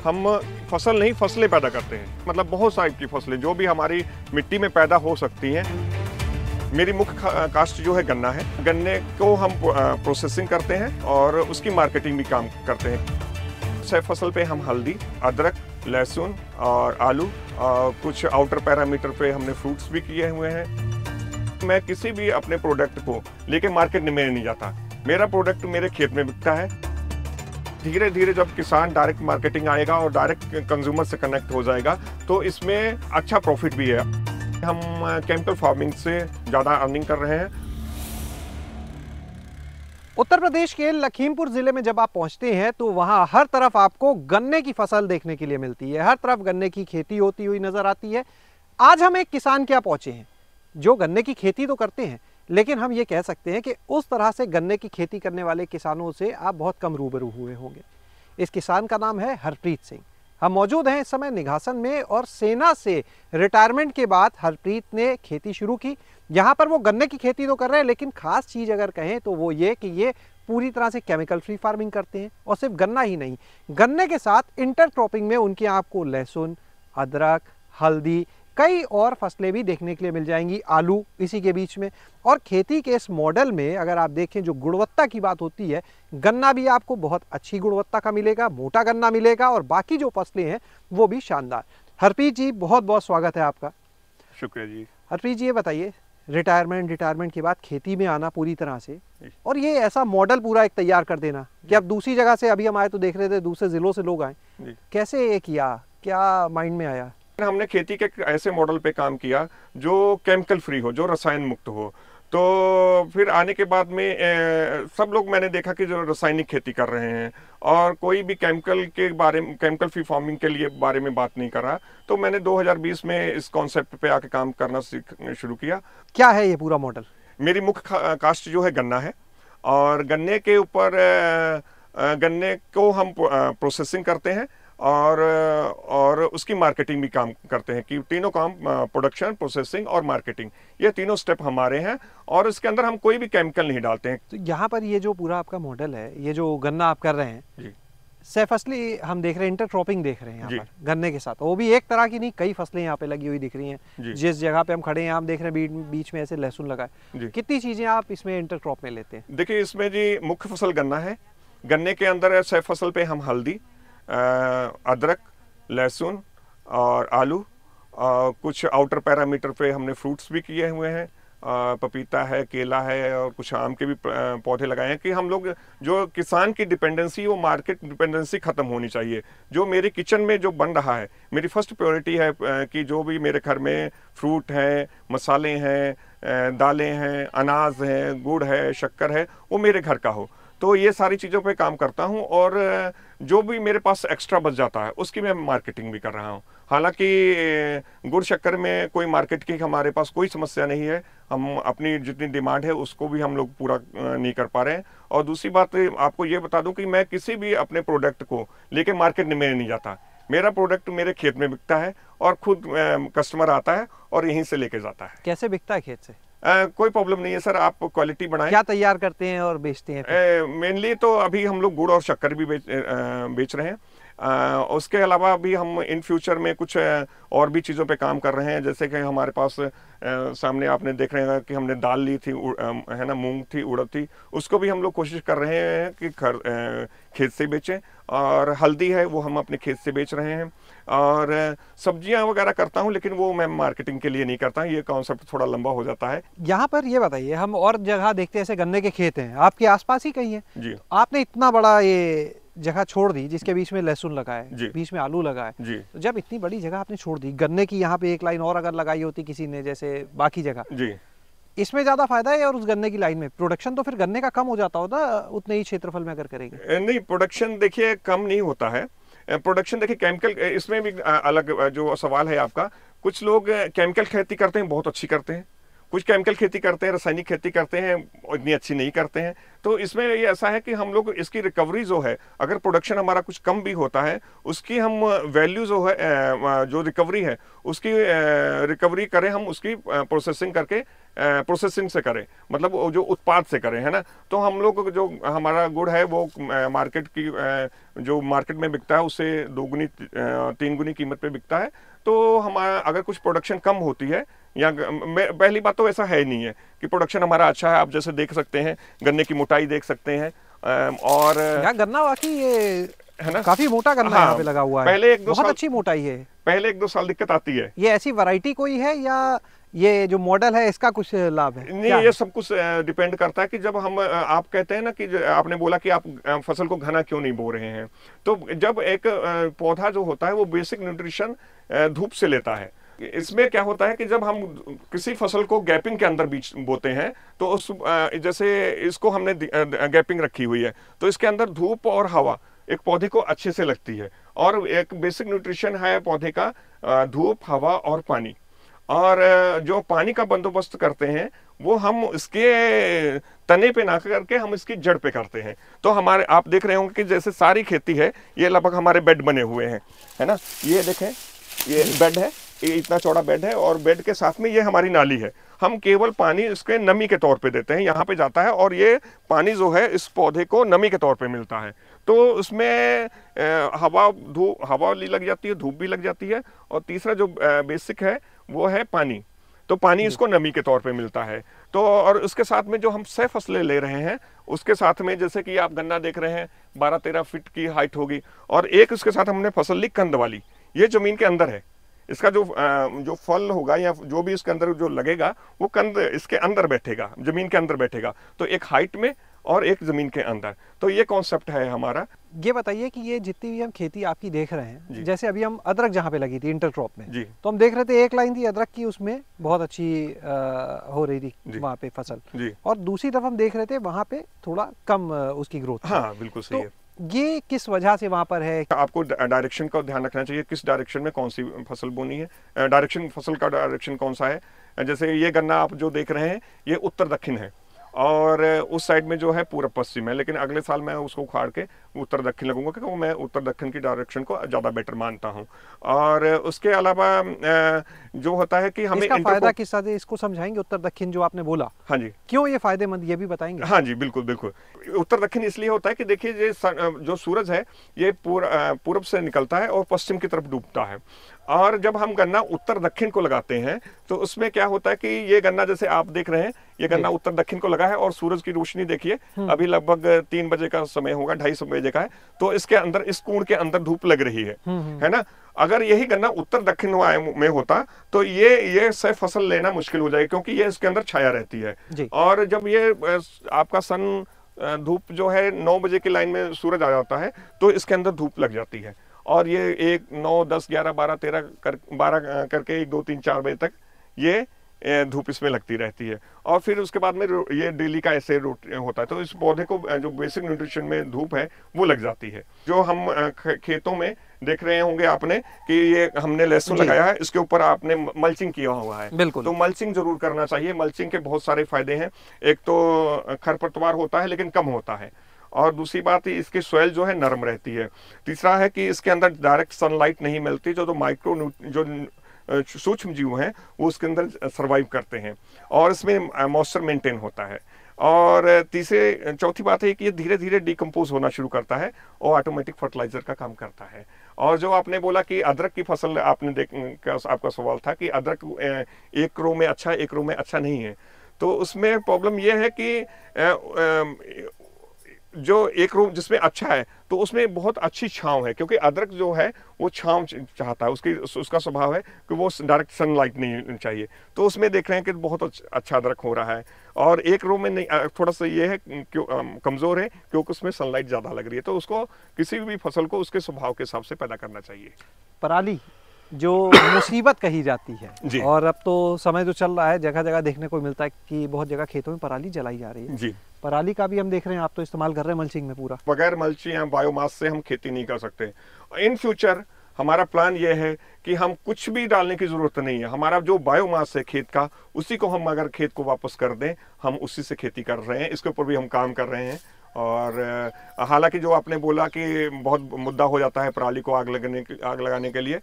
हम फसल नहीं फसलें पैदा करते हैं, मतलब बहुत सारी की फसलें जो भी हमारी मिट्टी में पैदा हो सकती हैं। मेरी मुख्य कास्ट जो है गन्ना है। गन्ने को हम प्रोसेसिंग करते हैं और उसकी मार्केटिंग भी काम करते हैं। सह फसल पे हम हल्दी, अदरक, लहसुन और आलू और कुछ आउटर पैरामीटर पे हमने फ्रूट्स भी किए हुए हैं। मैं किसी भी अपने प्रोडक्ट को लेके मार्केट में नहीं जाता, मेरा प्रोडक्ट मेरे खेत में बिकता है। धीरे धीरे जब किसान डायरेक्ट मार्केटिंग आएगा और डायरेक्ट कंज्यूमर से कनेक्ट हो जाएगा तो इसमें अच्छा प्रॉफिट भी है। हम केमिकल फार्मिंग से ज़्यादा अर्निंग कर रहे हैं। उत्तर प्रदेश के लखीमपुर जिले में जब आप पहुंचते हैं तो वहां हर तरफ आपको गन्ने की फसल देखने के लिए मिलती है। हर तरफ गन्ने की खेती होती हुई नजर आती है। आज हम एक किसान के यहाँ पहुंचे हैं जो गन्ने की खेती तो करते हैं, लेकिन हम ये कह सकते हैं कि उस तरह से गन्ने की खेती करने वाले किसानों से आप बहुत कम रूबरू हुए होंगे। इस किसान का नाम है हरप्रीत सिंह। हम मौजूद हैं इस समय निघासन में और सेना से रिटायरमेंट के बाद हरप्रीत ने खेती शुरू की। यहाँ पर वो गन्ने की खेती तो कर रहे हैं, लेकिन खास चीज़ अगर कहें तो वो ये कि ये पूरी तरह से केमिकल फ्री फार्मिंग करते हैं। और सिर्फ गन्ना ही नहीं, गन्ने के साथ इंटरक्रॉपिंग में उनके आपको लहसुन, अदरक, हल्दी, कई और फसलें भी देखने के लिए मिल जाएंगी, आलू इसी के बीच में। और खेती के इस मॉडल में अगर आप देखें जो गुणवत्ता की बात होती है, गन्ना भी आपको बहुत अच्छी गुणवत्ता का मिलेगा, मोटा गन्ना मिलेगा और बाकी जो फसलें हैं वो भी शानदार। हरप्रीत जी, बहुत बहुत स्वागत है आपका। शुक्रिया जी। हरप्रीत जी, ये बताइए, रिटायरमेंट के बाद खेती में आना पूरी तरह से, और ये ऐसा मॉडल पूरा एक तैयार कर देना कि अब दूसरी जगह से, अभी हम आए तो देख रहे थे दूसरे जिलों से लोग आए, कैसे ये किया, क्या माइंड में आया? हमने खेती के ऐसे मॉडल पे काम किया जो केमिकल फ्री हो, जो रसायन मुक्त हो। तो फिर आने के बाद में सब लोग मैंने देखा कि जो रासायनिक खेती कर रहे हैं और कोई भी केमिकल के बारे में, केमिकल फ्री फार्मिंग के लिए बारे में बात नहीं कर रहा। तो मैंने 2020 में इस कॉन्सेप्ट पे आके काम करना शुरू किया। क्या है ये पूरा मॉडल? मेरी मुख्य कास्ट जो है गन्ना है और गन्ने के ऊपर गन्ने को हम प्रोसेसिंग करते हैं और उसकी मार्केटिंग भी काम करते हैं कि तीनों काम, प्रोडक्शन, प्रोसेसिंग और मार्केटिंग, ये तीनों स्टेप हमारे हैं और इसके अंदर हम कोई भी केमिकल नहीं डालते हैं। तो यहाँ पर ये जो पूरा आपका मॉडल है, ये जो गन्ना आप कर रहे हैं जी, सहफसली हम देख रहे हैं, इंटरक्रॉपिंग देख रहे हैं यहाँ पर गन्ने के साथ, वो भी एक तरह की नहीं, कई फसलें यहाँ पे लगी हुई दिख रही हैं। जिस जगह पे हम खड़े हैं आप देख रहे हैं बीच में ऐसे लहसुन लगा है। कितनी चीजें आप इसमें इंटरक्रॉप में लेते हैं? देखिए, इसमें जी मुख्य फसल गन्ना है। गन्ने के अंदर सह फसल पे हम हल्दी, अदरक, लहसुन और आलू और कुछ आउटर पैरामीटर पे हमने फ्रूट्स भी किए हुए हैं। पपीता है, केला है और कुछ आम के भी पौधे लगाए हैं कि हम लोग, जो किसान की डिपेंडेंसी, वो मार्केट डिपेंडेंसी ख़त्म होनी चाहिए। जो मेरे किचन में जो बन रहा है, मेरी फर्स्ट प्रायोरिटी है कि जो भी मेरे घर में फ्रूट हैं, मसाले हैं, दालें हैं, अनाज हैं, गुड़ है, शक्कर है, वो मेरे घर का हो। तो ये सारी चीज़ों पे काम करता हूँ और जो भी मेरे पास एक्स्ट्रा बच जाता है उसकी मैं मार्केटिंग भी कर रहा हूँ। हालांकि गुड़ शक्कर में कोई मार्केट की हमारे पास कोई समस्या नहीं है, हम अपनी जितनी डिमांड है उसको भी हम लोग पूरा नहीं कर पा रहे हैं। और दूसरी बात आपको ये बता दूं कि मैं किसी भी अपने प्रोडक्ट को लेके मार्केट में नहीं जाता, मेरा प्रोडक्ट मेरे खेत में बिकता है और खुद कस्टमर आता है और यहीं से लेके जाता है। कैसे बिकता है खेत से? कोई प्रॉब्लम नहीं है सर, आप क्वालिटी बढ़ाएं। क्या तैयार करते हैं और बेचते हैं? मेनली तो अभी हम लोग गुड़ और शक्कर भी बेच रहे हैं। उसके अलावा भी हम इन फ्यूचर में कुछ और भी चीज़ों पे काम कर रहे हैं। जैसे कि हमारे पास सामने आपने देख रहे हैं कि हमने दाल ली थी, है ना, मूंग थी, उड़द थी, उसको भी हम लोग कोशिश कर रहे हैं कि खेत से बेचें। और हल्दी है वो हम अपने खेत से बेच रहे हैं। और सब्जियां वगैरह करता हूं, लेकिन वो मैं मार्केटिंग के लिए नहीं करता, ये कॉन्सेप्ट थोड़ा लंबा हो जाता है। यहाँ पर ये बताइए, हम और जगह देखते हैं ऐसे गन्ने के खेत हैं, आपके आसपास ही कहीं है जी, आपने इतना बड़ा ये जगह छोड़ दी जिसके बीच में लहसुन लगा है, बीच में आलू लगा है जी। तो जब इतनी बड़ी जगह आपने छोड़ दी, गन्ने की यहाँ पे एक लाइन और अगर लगाई होती किसी ने जैसे बाकी जगह जी, इसमें ज्यादा फायदा है और उस गन्ने की लाइन में प्रोडक्शन तो फिर गन्ने का कम हो जाता होता उतने ही क्षेत्रफल में अगर करेंगे? नहीं, प्रोडक्शन देखिए कम नहीं होता है। प्रोडक्शन देखिए केमिकल, इसमें भी अलग जो सवाल है आपका, कुछ लोग केमिकल खेती करते हैं, बहुत अच्छी करते हैं, कुछ केमिकल खेती करते हैं, रासायनिक खेती करते हैं, इतनी अच्छी नहीं करते हैं। तो इसमें ये ऐसा है कि हम लोग इसकी रिकवरी जो है, अगर प्रोडक्शन हमारा कुछ कम भी होता है, उसकी हम वैल्यू जो है, जो रिकवरी है उसकी रिकवरी करें, हम उसकी प्रोसेसिंग करके, प्रोसेसिंग से करें, मतलब जो उत्पाद से करें, है ना। तो हम लोग जो हमारा गुड़ है वो मार्केट की जो मार्केट में बिकता है उससे 2 गुनी 3 गुनी कीमत पे बिकता है। तो हमारा अगर कुछ प्रोडक्शन कम होती है, या पहली बात तो ऐसा है ही नहीं है कि प्रोडक्शन हमारा अच्छा है। आप जैसे देख सकते हैं, गन्ने की मोटाई देख सकते हैं, और यहाँ गन्ना वाकई ये है ना, काफी मोटा गन्ना हाँ, यहाँ पे लगा हुआ है। पहले 1-2 बहुत साल, अच्छी मोटाई है। पहले 1-2 साल दिक्कत आती है। ये ऐसी वैरायटी कोई है या ये जो मॉडल है इसका कुछ लाभ है? नहीं, ये सब कुछ डिपेंड करता है कि जब हम आप कहते हैं ना कि आपने बोला कि आप फसल को घना क्यों नहीं बो रहे हैं, तो जब एक पौधा जो होता है वो बेसिक न्यूट्रिशन धूप से लेता है। इसमें क्या होता है कि जब हम किसी फसल को गैपिंग के अंदर बीच बोते हैं, तो उस जैसे इसको हमने गैपिंग रखी हुई है, तो इसके अंदर धूप और हवा एक पौधे को अच्छे से लगती है। और एक बेसिक न्यूट्रिशन है पौधे का धूप, हवा और पानी। और जो पानी का बंदोबस्त करते हैं वो हम इसके तने पे ना करके हम इसकी जड़ पे करते हैं। तो हमारे, आप देख रहे होंगे कि जैसे सारी खेती है ये लगभग हमारे बेड बने हुए हैं, है ना। ये देखें, ये बेड है, ये इतना चौड़ा बेड है, और बेड के साथ में ये हमारी नाली है। हम केवल पानी इसके नमी के तौर पे देते हैं, यहाँ पे जाता है, और ये पानी जो है इस पौधे को नमी के तौर पे मिलता है। तो उसमें हवा भी लग जाती है, धूप भी लग जाती है, और तीसरा जो बेसिक है वो है पानी। तो पानी इसको नमी के तौर पे मिलता है। तो और उसके साथ में जो हम 6 फसलें ले रहे हैं, उसके साथ में जैसे कि आप गन्ना देख रहे हैं 12-13 फीट की हाइट होगी, और एक उसके साथ हमने फसल ली कंद वाली, ये जमीन के अंदर है। इसका जो फल होगा या जो भी इसके अंदर जो लगेगा वो कंद इसके अंदर बैठेगा, जमीन के अंदर बैठेगा। तो एक हाइट में और एक जमीन के अंदर। तो ये कॉन्सेप्ट है हमारा। ये बताइए कि ये जितनी भी हम खेती आपकी देख रहे हैं, जैसे अभी हम अदरक जहाँ पे लगी थी इंटरक्रॉप में जी, तो हम देख रहे थे एक लाइन थी अदरक की, उसमें बहुत अच्छी हो रही थी वहाँ पे फसल जी, और दूसरी तरफ हम देख रहे थे वहाँ पे थोड़ा कम उसकी ग्रोथ। हाँ बिल्कुल सही है। ये किस वजह से वहां पर है? आपको डायरेक्शन का ध्यान रखना चाहिए, किस डायरेक्शन में कौन सी फसल बोनी है। डायरेक्शन, फसल का डायरेक्शन कौन सा है। जैसे ये गन्ना आप जो देख रहे हैं ये उत्तर दक्षिण है, और उस साइड में जो है पूर्व पश्चिम है, लेकिन अगले साल मैं उसको उखाड़ के उत्तर दक्षिण लगूंगा, क्योंकि मैं उत्तर दक्षिण की डायरेक्शन को ज़्यादा बेटर मानता हूं। और उसके अलावा जो होता है कि हमें इसका फायदा किस तरह से, इसको समझाएंगे उत्तर दक्षिण जो आपने बोला? हाँ जी, क्यों ये फायदेमंद, ये भी बताएंगे? हाँ जी बिल्कुल बिल्कुल। उत्तर दक्षिण इसलिए होता है कि देखिए ये जो सूरज है ये पूर्व से निकलता है और पश्चिम की तरफ डूबता है। और जब हम गन्ना उत्तर दक्षिण को लगाते हैं तो उसमें क्या होता है कि ये गन्ना जैसे आप देख रहे हैं, ये गन्ना उत्तर दक्षिण को लगा है, और सूरज की रोशनी देखिए अभी लगभग 3 बजे का समय होगा, 2:30 बजे का है, तो इसके अंदर, इस कुंड के अंदर धूप लग रही है ना। अगर यही गन्ना उत्तर दक्षिण में होता तो ये से फसल लेना मुश्किल हो जाएगा, क्योंकि ये इसके अंदर छाया रहती है। और जब ये आपका सन धूप जो है 9 बजे की लाइन में सूरज आ जाता है तो इसके अंदर धूप लग जाती है, और ये 1, 9, 10, 11, 12, 13 12 करके 1, 2, 3, 4 बजे तक ये धूप इसमें लगती रहती है। और फिर उसके बाद में ये डेली का ऐसे होता है, तो इस पौधे को जो बेसिक न्यूट्रिशन में धूप है वो लग जाती है। जो हम खेतों में देख रहे होंगे आपने कि ये हमने लहसुन लगाया है, इसके ऊपर आपने मल्चिंग किया हुआ है, बिल्कुल, तो मल्चिंग जरूर करना चाहिए। मल्चिंग के बहुत सारे फायदे हैं। एक तो खरपतवार होता है लेकिन कम होता है, और दूसरी बात इसकी सॉइल जो है नरम रहती है। तीसरा है कि इसके अंदर डायरेक्ट सनलाइट नहीं मिलती, जो माइक्रो जो सूक्ष्म जीव हैं वो उसके अंदर सरवाइव करते हैं, और इसमें मॉइस्चर मेंटेन होता है। और चौथी बात है कि ये धीरे धीरे डिकम्पोज होना शुरू करता है और ऑटोमेटिक फर्टिलाइजर का काम करता है। और जो आपने बोला कि अदरक की फसल आपने आपका सवाल था कि अदरक एक रो में अच्छा, एक रो में अच्छा नहीं है, तो उसमें प्रॉब्लम ये है कि जो एक रो जिसमें अच्छा है तो उसमें बहुत अच्छी छांव है, क्योंकि अदरक जो है वो छांव चाहता है, उसका स्वभाव है कि वो डायरेक्ट सनलाइट नहीं चाहिए। तो उसमें देख रहे हैं कि बहुत अच्छा अदरक हो रहा है, और एक रो में नहीं, थोड़ा सा ये है कमज़ोर है क्योंकि उसमें सनलाइट ज़्यादा लग रही है। तो उसको किसी भी फसल को उसके स्वभाव के हिसाब से पैदा करना चाहिए। पराली जो मुसीबत कही जाती है, और अब तो समय जो चल रहा है जगह जगह देखने को मिलता है कि बहुत जगह खेतों में पराली जलाई जा रही है जी। पराली का भी हम देख रहे हैं आप तो इस्तेमाल कर रहे हैं मल्चिंग में पूरा। बगैर मल्चिंग या बायोमास से हम खेती नहीं कर सकते। इन फ्यूचर हमारा प्लान ये है कि हम कुछ भी डालने की ज़रूरत नहीं है। हमारा जो बायोमास है खेत का, उसी को हम अगर खेत को वापस कर दें, हम उसी से खेती कर रहे हैं। इसके ऊपर भी हम काम कर रहे हैं। और हालांकि जो आपने बोला कि बहुत मुद्दा हो जाता है पराली को आग लगाने के लिए,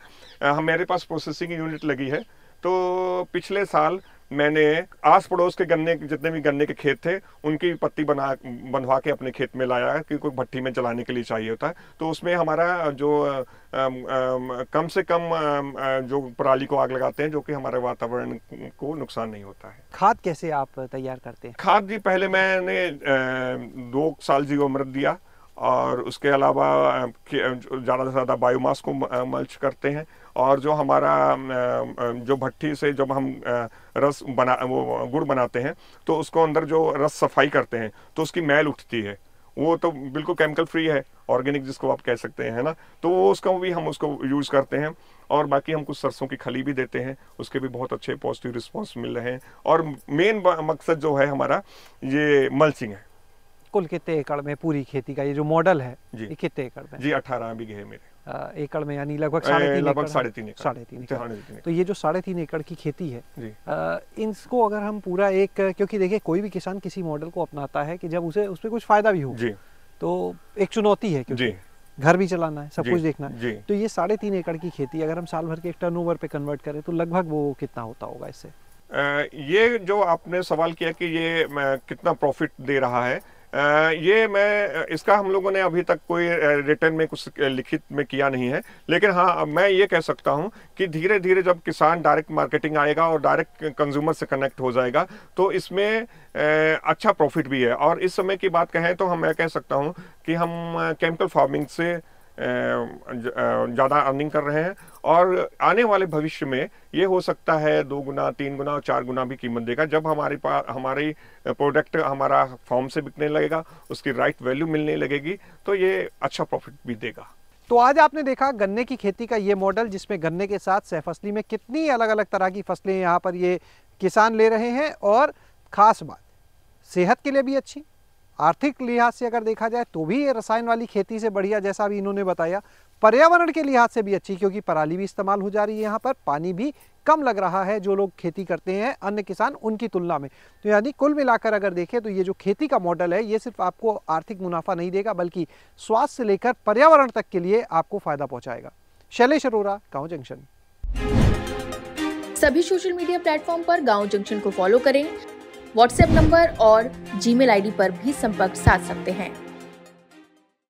मेरे पास प्रोसेसिंग यूनिट लगी है। तो पिछले साल मैंने आस पड़ोस के गन्ने, जितने भी गन्ने के खेत थे, उनकी पत्ती बंधवा के अपने खेत में लाया है, क्योंकि भट्टी में जलाने के लिए चाहिए होता है। तो उसमें हमारा जो कम से कम जो पराली को आग लगाते हैं, जो कि हमारे वातावरण को नुकसान नहीं होता है। खाद कैसे आप तैयार करते हैं? खाद जी, पहले मैंने 2 साल जीवामृत दिया, और उसके अलावा ज़्यादा से ज़्यादा बायोमास को मल्च करते हैं। और जो हमारा जो भट्टी से जब हम गुड़ बनाते हैं, तो उसको अंदर जो रस सफाई करते हैं, तो उसकी मैल उठती है। वो तो बिल्कुल केमिकल फ्री है, ऑर्गेनिक जिसको आप कह सकते हैं, है ना। तो वो हम उसको यूज़ करते हैं। और बाकी हम कुछ सरसों की खली भी देते हैं, उसके भी बहुत अच्छे पॉजिटिव रिस्पॉन्स मिल रहे हैं। और मेन मकसद जो है हमारा, ये मल्चिंग है। कुल कितने एकड़ में पूरी खेती का ये जो मॉडल है, ये कितने एकड़ में? जी 18 बीघे है मेरे एकड़ में, यानी लगभग 3.5 एकड़। 3.5 एकड़। तो ये जो 3.5 एकड़ की खेती है, जी, इसको अगर हम पूरा क्योंकि देखिए कोई भी किसान किसी मॉडल को अपनाता है कि जब उसे उस पर कुछ फायदा भी हो, जी, तो एक चुनौती है, क्योंकि घर भी चलाना है, सब कुछ देखना है। तो ये 3.5 एकड़ की खेती अगर हम साल भर के एक टर्नओवर पे कन्वर्ट करें, तो लगभग वो कितना होता होगा इससे? ये जो आपने सवाल किया कि ये कितना प्रॉफिट दे रहा है, इसका हम लोगों ने अभी तक कोई रिटर्न में कुछ लिखित में किया नहीं है। लेकिन हाँ, मैं ये कह सकता हूँ कि धीरे धीरे जब किसान डायरेक्ट मार्केटिंग आएगा और डायरेक्ट कंज्यूमर से कनेक्ट हो जाएगा, तो इसमें अच्छा प्रॉफिट भी है। और इस समय की बात कहें तो मैं कह सकता हूँ कि हम केमिकल फार्मिंग से ज़्यादा अर्निंग कर रहे हैं। और आने वाले भविष्य में ये हो सकता है 2 गुना, 3 गुना और 4 गुना भी कीमत देगा, जब हमारी प्रोडक्ट हमारा फार्म से बिकने लगेगा, उसकी राइट वैल्यू मिलने लगेगी, तो ये अच्छा प्रॉफिट भी देगा। तो आज आपने देखा गन्ने की खेती का ये मॉडल, जिसमें गन्ने के साथ सहफसली में कितनी अलग अलग तरह की फसलें यहाँ पर ये किसान ले रहे हैं। और ख़ास बात, सेहत के लिए भी अच्छी, आर्थिक लिहाज से अगर देखा जाए तो भी ये रसायन वाली खेती से बढ़िया, जैसा अभी इन्होंने बताया, पर्यावरण के लिहाज से भी अच्छी, क्योंकि पराली भी इस्तेमाल हो जा रही है यहाँ पर, पानी भी कम लग रहा है जो लोग खेती करते हैं अन्य किसान उनकी तुलना में। तो यानी कुल मिलाकर अगर देखें तो ये जो खेती का मॉडल है, ये सिर्फ आपको आर्थिक मुनाफा नहीं देगा, बल्कि स्वास्थ्य से लेकर पर्यावरण तक के लिए आपको फायदा पहुंचाएगा। शैलेश अरोरा, गांव जंक्शन। सभी सोशल मीडिया प्लेटफॉर्म पर गांव जंक्शन को फॉलो करें। व्हाट्सएप नंबर और जीमेल आईडी पर भी संपर्क साध सकते हैं।